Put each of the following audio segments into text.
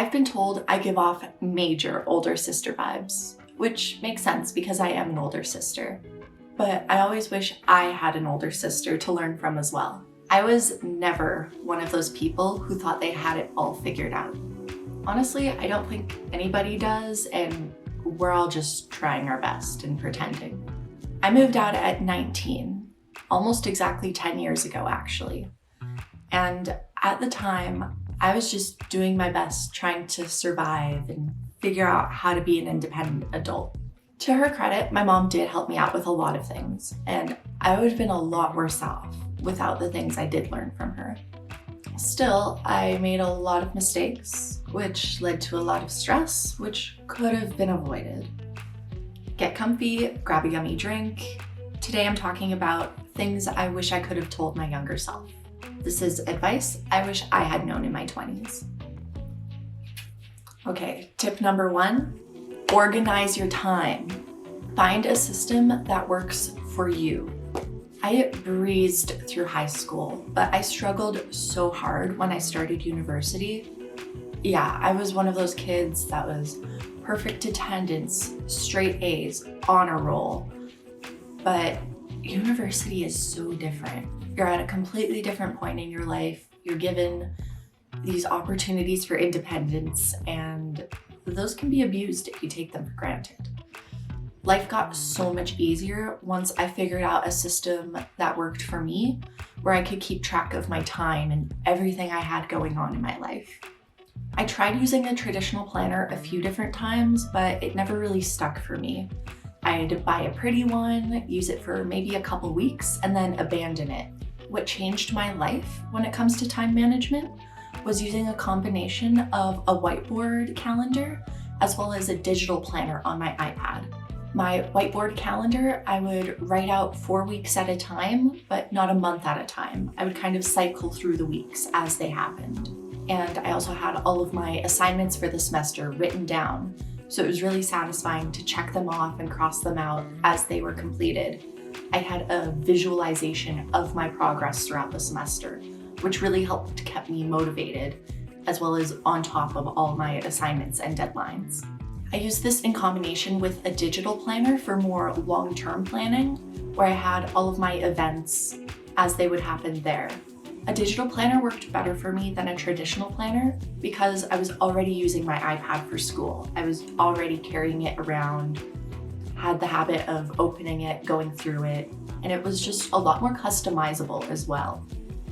I've been told I give off major older sister vibes, which makes sense because I am an older sister. But I always wish I had an older sister to learn from as well. I was never one of those people who thought they had it all figured out. Honestly, I don't think anybody does, and we're all just trying our best and pretending. I moved out at 19, almost exactly 10 years ago actually. And at the time, I was just doing my best trying to survive and figure out how to be an independent adult. To her credit, my mom did help me out with a lot of things, and I would have been a lot worse off without the things I did learn from her. Still, I made a lot of mistakes, which led to a lot of stress, which could have been avoided. Get comfy, grab a yummy drink. Today I'm talking about things I wish I could have told my younger self. This is advice I wish I had known in my 20s. Okay, tip number 1, organize your time. Find a system that works for you. I breezed through high school, but I struggled so hard when I started university. Yeah, I was one of those kids that was perfect attendance, straight A's, honor roll. But university is so different. You're at a completely different point in your life. You're given these opportunities for independence, and those can be abused if you take them for granted. Life got so much easier once I figured out a system that worked for me, where I could keep track of my time and everything I had going on in my life. I tried using a traditional planner a few different times, but it never really stuck for me. I'd buy a pretty one, use it for maybe a couple weeks, and then abandon it. What changed my life when it comes to time management was using a combination of a whiteboard calendar as well as a digital planner on my iPad. My whiteboard calendar, I would write out 4 weeks at a time, but not a month at a time. I would kind of cycle through the weeks as they happened. And I also had all of my assignments for the semester written down. So it was really satisfying to check them off and cross them out as they were completed. I had a visualization of my progress throughout the semester, which really helped keep me motivated, as well as on top of all my assignments and deadlines. I used this in combination with a digital planner for more long-term planning, where I had all of my events as they would happen there. A digital planner worked better for me than a traditional planner because I was already using my iPad for school. I was already carrying it around, had the habit of opening it, going through it, and it was just a lot more customizable as well.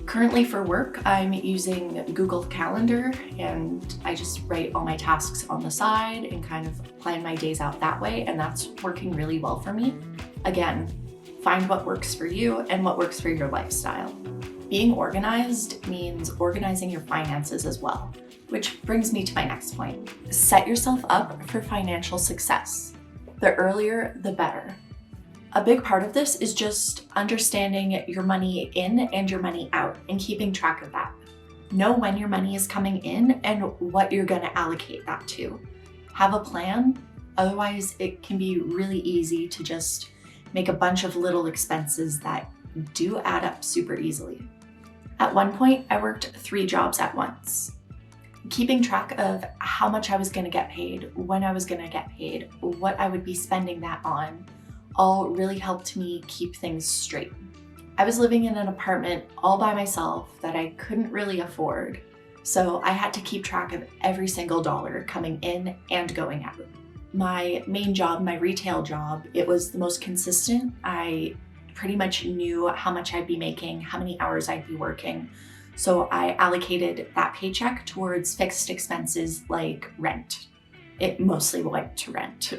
Currently for work, I'm using Google Calendar, and I just write all my tasks on the side and kind of plan my days out that way, and that's working really well for me. Again, find what works for you and what works for your lifestyle. Being organized means organizing your finances as well, which brings me to my next point. Set yourself up for financial success. The earlier, the better. A big part of this is just understanding your money in and your money out and keeping track of that. Know when your money is coming in and what you're going to allocate that to. Have a plan, otherwise it can be really easy to just make a bunch of little expenses that do add up super easily. At one point, I worked 3 jobs at once. Keeping track of how much I was going to get paid, when I was going to get paid, what I would be spending that on, all really helped me keep things straight. I was living in an apartment all by myself that I couldn't really afford, so I had to keep track of every single dollar coming in and going out. My main job, my retail job, it was the most consistent. I pretty much knew how much I'd be making, how many hours I'd be working, so I allocated that paycheck towards fixed expenses like rent. It mostly went to rent.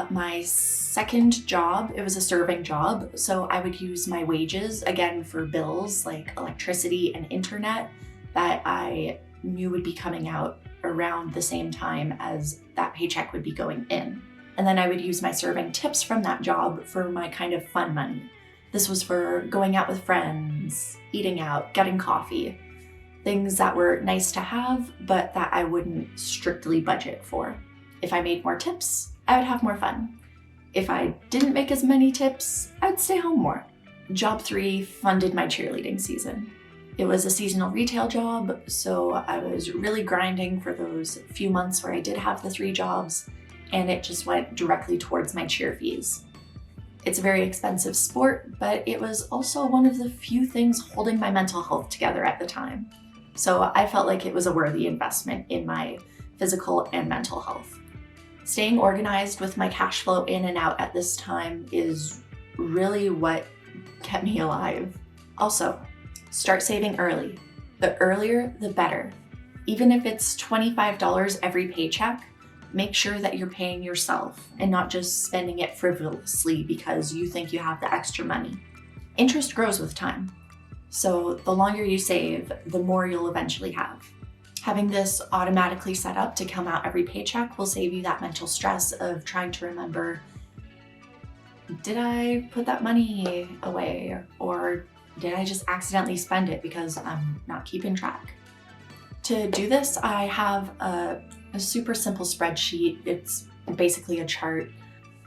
My second job, it was a serving job, so I would use my wages, again, for bills like electricity and internet that I knew would be coming out around the same time as that paycheck would be going in. And then I would use my serving tips from that job for my kind of fun money. This was for going out with friends, eating out, getting coffee, things that were nice to have, but that I wouldn't strictly budget for. If I made more tips, I would have more fun. If I didn't make as many tips, I would stay home more. Job 3 funded my cheerleading season. It was a seasonal retail job, so I was really grinding for those few months where I did have the 3 jobs, and it just went directly towards my cheer fees. It's a very expensive sport, but it was also one of the few things holding my mental health together at the time. So I felt like it was a worthy investment in my physical and mental health. Staying organized with my cash flow in and out at this time is really what kept me alive. Also, start saving early. The earlier, the better. Even if it's $25 every paycheck, make sure that you're paying yourself and not just spending it frivolously because you think you have the extra money. Interest grows with time. So the longer you save, the more you'll eventually have. Having this automatically set up to come out every paycheck will save you that mental stress of trying to remember, did I put that money away? Or did I just accidentally spend it because I'm not keeping track? To do this, I have a super simple spreadsheet. It's basically a chart.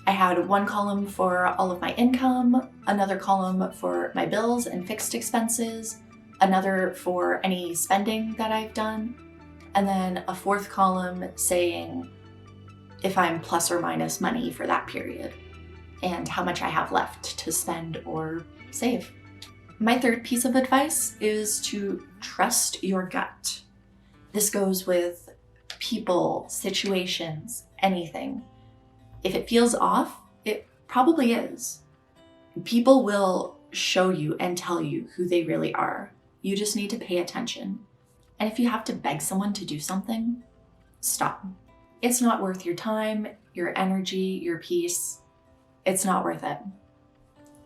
I had one column for all of my income, another column for my bills and fixed expenses, another for any spending that I've done, and then a 4th column saying if I'm plus or minus money for that period and how much I have left to spend or save. My 3rd piece of advice is to trust your gut. This goes with people, situations, anything. If it feels off, it probably is. People will show you and tell you who they really are. You just need to pay attention. And if you have to beg someone to do something, stop. It's not worth your time, your energy, your peace. It's not worth it.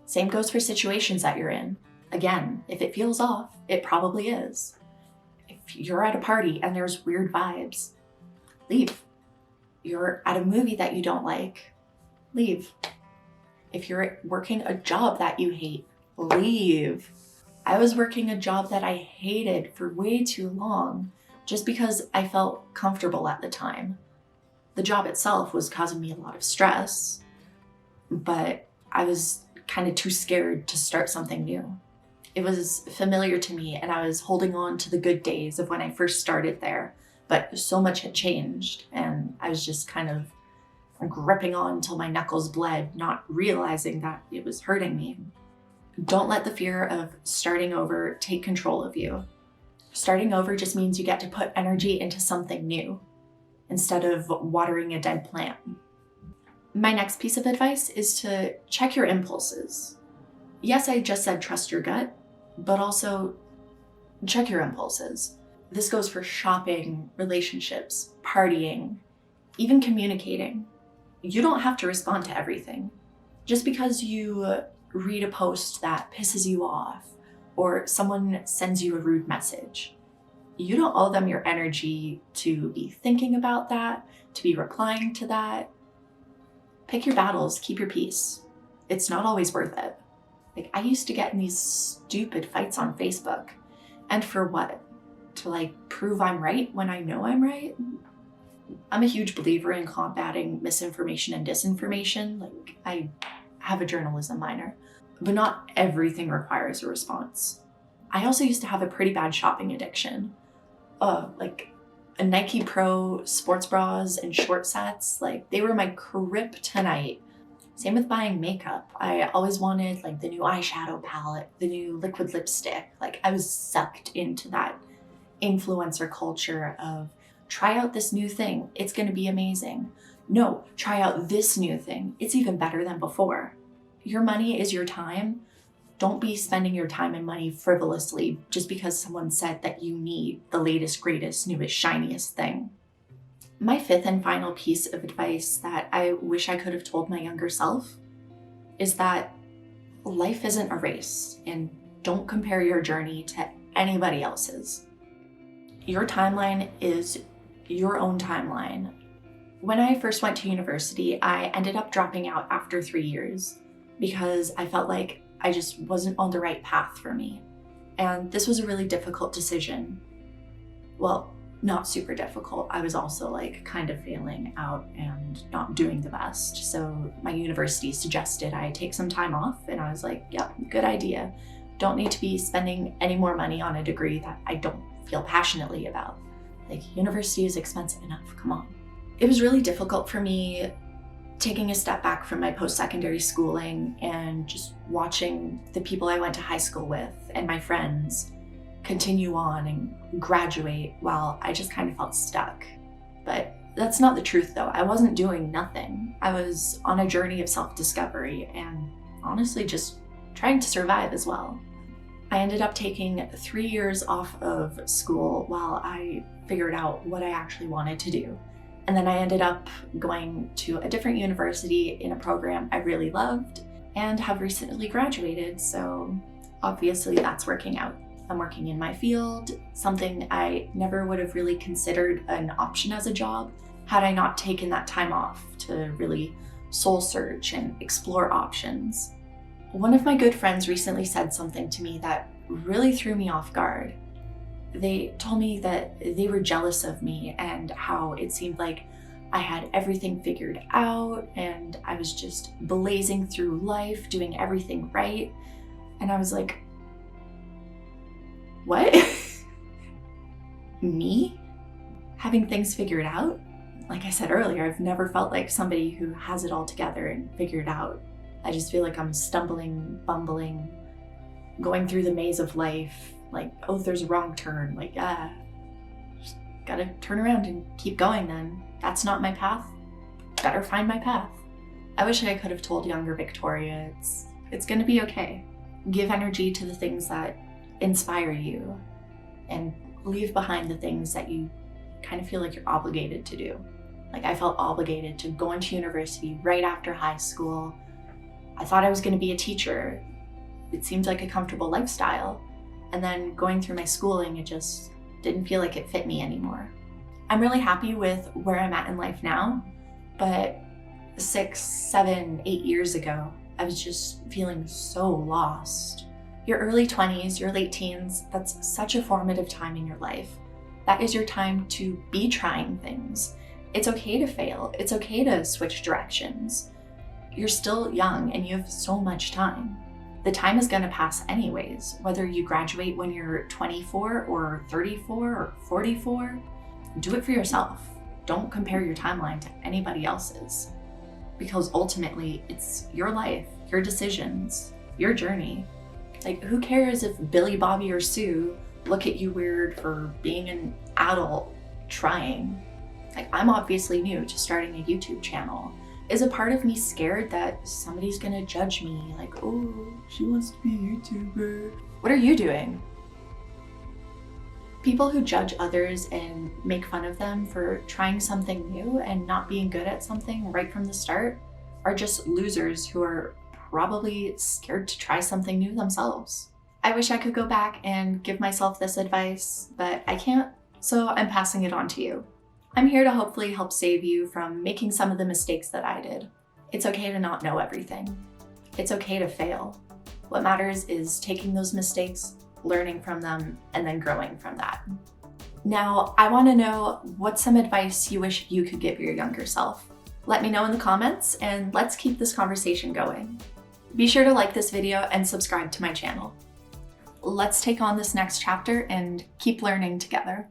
Same goes for situations that you're in. Again, if it feels off, it probably is. If you're at a party and there's weird vibes, leave. You're at a movie that you don't like, leave. If you're working a job that you hate, leave. I was working a job that I hated for way too long just because I felt comfortable at the time. The job itself was causing me a lot of stress, but I was kind of too scared to start something new. It was familiar to me and I was holding on to the good days of when I first started there, but so much had changed and I was just kind of gripping on until my knuckles bled, not realizing that it was hurting me. Don't let the fear of starting over take control of you. Starting over just means you get to put energy into something new instead of watering a dead plant. My next piece of advice is to check your impulses. Yes, I just said trust your gut, but also check your impulses. This goes for shopping, relationships, partying, even communicating. You don't have to respond to everything. Just because you read a post that pisses you off or someone sends you a rude message, you don't owe them your energy to be thinking about that, to be replying to that. Pick your battles, keep your peace. It's not always worth it. Like, I used to get in these stupid fights on Facebook. And for what? To prove I'm right when I know I'm right? I'm a huge believer in combating misinformation and disinformation. I have a journalism minor, but not everything requires a response. I also used to have a pretty bad shopping addiction. A Nike Pro sports bras and short sets, they were my kryptonite. Same with buying makeup. I always wanted the new eyeshadow palette, the new liquid lipstick. I was sucked into that influencer culture of try out this new thing. It's going to be amazing. No, try out this new thing. It's even better than before. Your money is your time. Don't be spending your time and money frivolously just because someone said that you need the latest, greatest, newest, shiniest thing. My 5th and final piece of advice that I wish I could have told my younger self is that life isn't a race and don't compare your journey to anybody else's. Your timeline is your own timeline. When I first went to university, I ended up dropping out after 3 years because I felt like I just wasn't on the right path for me. And this was a really difficult decision. Well, not super difficult. I was also kind of failing out and not doing the best. So my university suggested I take some time off and I was like, yep, good idea. don't need to be spending any more money on a degree that I don't feel passionately about. Like, university is expensive enough, come on. It was really difficult for me taking a step back from my post-secondary schooling and just watching the people I went to high school with and my friends continue on and graduate while I just kind of felt stuck. But that's not the truth though. I wasn't doing nothing. I was on a journey of self-discovery and honestly just trying to survive as well. I ended up taking 3 years off of school while I figured out what I actually wanted to do. And then I ended up going to a different university in a program I really loved and have recently graduated, so obviously that's working out. I'm working in my field, something I never would have really considered an option as a job had I not taken that time off to really soul search and explore options. One of my good friends recently said something to me that really threw me off guard. They told me that they were jealous of me and how it seemed like I had everything figured out and I was just blazing through life, doing everything right. And I was like, what? Me? Having things figured out? Like I said earlier, I've never felt like somebody who has it all together and figured out. I just feel like I'm stumbling, bumbling, going through the maze of life. Like, oh, there's a wrong turn. Like, just gotta turn around and keep going then. That's not my path. Better find my path. I wish I could have told younger Victoria, it's gonna be okay. Give energy to the things that inspire you and leave behind the things that you kind of feel like you're obligated to do. Like, I felt obligated to go into university right after high school. I thought I was gonna be a teacher. It seemed like a comfortable lifestyle. And then going through my schooling, it just didn't feel like it fit me anymore. I'm really happy with where I'm at in life now, but 6, 7, 8 years ago, I was just feeling so lost. Your early 20s, your late teens, that's such a formative time in your life. That is your time to be trying things. It's okay to fail. It's okay to switch directions. You're still young and you have so much time. The time is gonna pass anyways, whether you graduate when you're 24 or 34 or 44, do it for yourself. Don't compare your timeline to anybody else's, because ultimately it's your life, your decisions, your journey. Like, who cares if Billy, Bobby, or Sue look at you weird for being an adult trying? Like, I'm obviously new to starting a YouTube channel. Is a part of me scared that somebody's gonna judge me? Like, oh, she wants to be a YouTuber. What are you doing? People who judge others and make fun of them for trying something new and not being good at something right from the start are just losers who are probably scared to try something new themselves. I wish I could go back and give myself this advice, but I can't, so I'm passing it on to you. I'm here to hopefully help save you from making some of the mistakes that I did. It's okay to not know everything. It's okay to fail. What matters is taking those mistakes, learning from them, and then growing from that. Now, I want to know what's some advice you wish you could give your younger self. Let me know in the comments and let's keep this conversation going. Be sure to like this video and subscribe to my channel. Let's take on this next chapter and keep learning together.